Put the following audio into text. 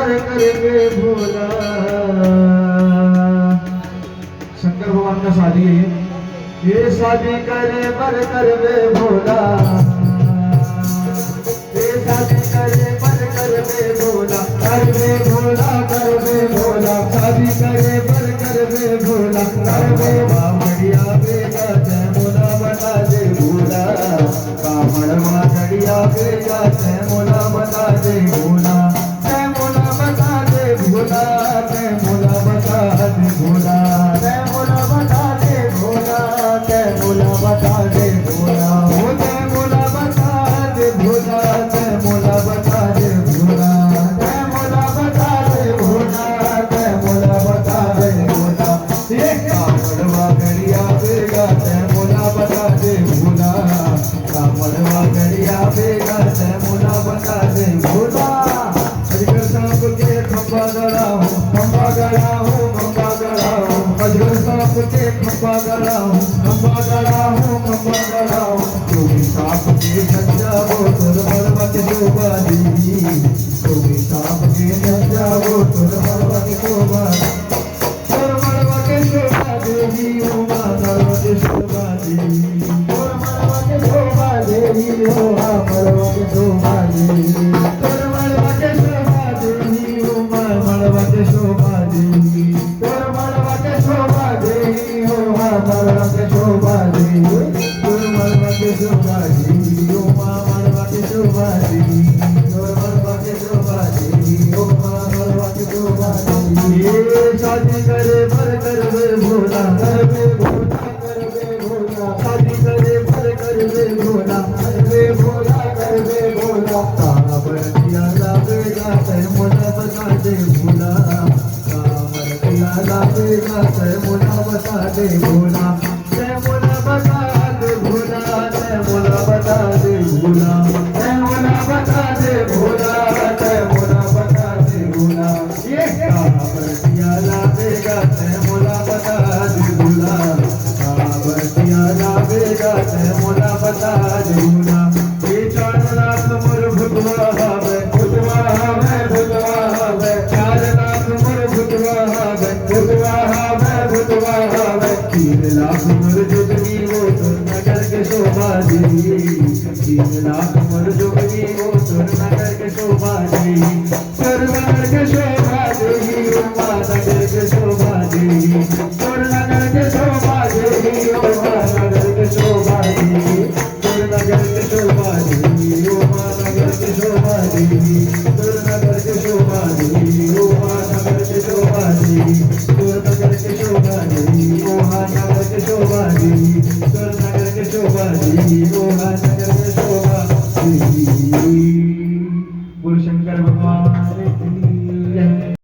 करके भोला। शंकर भगवान का शादी है, ये शादी करे पर करवे भोला, ये शादी करे पर करवे भोला, करवे भोला करवे भोला, शादी करे पर करवे भोला, करवे बामड़िया बेगा जय मोला बता दे भोला, बामड़वा घड़िया बेगा जय मोला बता दे भोला, जय मोला बता दे भोला, जय मोला बता दे भोला, जय मोला बता दे भोला, जय मोला बता दे भोला, ओ जय मोला बता दे भोला, जय मोला बता दे भोला, जय मोला बता दे भोला, जय मोला बता दे भोला, ये कामड़वा घड़िया बेगा जय मोला बता दे भोला, कामड़वा घड़िया बेगा जय मोला बता दे भोला। अजगर सांप के खंबा गड़ा हूँ, खंबा गड़ा हूँ, खंबा गड़ा हूँ, अजगर सांप के खंबा गड़ा हूँ, खंबा गड़ा हूँ, खंबा गड़ा हूँ, तू भी सांप के नचा वो तुर बलवा के शोभा देवी, तू भी सांप के नचा वो तुर बलवा के शोभा, तुर बलवा के शोभा देवी, उमा बलवा के शोभा देवी, तुर बलवा के शोभा देवी, उमा बलवा के शोभा देवी, तुर बलवा के शोभा देवी, उमा बलवा के शोभा देवी, तुर बलवा के शोभा देवी, उमा बलवा के शोभा देवी, तुर बलवा के शोभा देवी, उमा बलवा के शोभा देवी, तुर बलवा के शोभा देवी, उमा बलवा के शोभा देवी। ये शादी करे पर करवे भोला, करवे भोला करवे भोला, शादी करे पर करवे भोला, करवे भोला करवे भोला, कामड़िया लावेगा जय मोला बता दे भोला, कामड़िया लावेगा जय मोला बता दे भोला, जय मोला बता दे भोला, जय मोला बता दे भोला, जय मोला बता दे भोला, जय मोला बता दे भोला, ये कामड़िया लावेगा जय मोला बता दे भोला, कामड़िया लावेगा जय मोला बता दे भोला। ये 4 लाख मोर भुतवा हवे, भुतवा हवे, भुतवा हवे, 4 लाख मोर भुतवा हवे, भुतवा हवे, भुतवा हवे, 3 लाख मोर जोगनी वो तुर नगर के शोभा देवी, 3 लाख मोर जोगनी वो तुर नगर के शोभा देवी, तुर नगर के शोभा देवी, उमा नगर के शोभा देवी, तुर नगर के शोभा देवी, उमा नगर के शोभा देवी, तुर नगर के शोभा देवी, उमा नगर के शोभा देवी, तुर नगर के शोभा देवी, उमा नगर के शोभा देवी, तुर नगर के शोभा देवी, उमा नगर के शोभा देवी, तुर नगर के शोभा देवी, उमा नगर के शोभा देवी। बोल शंकर भगवान की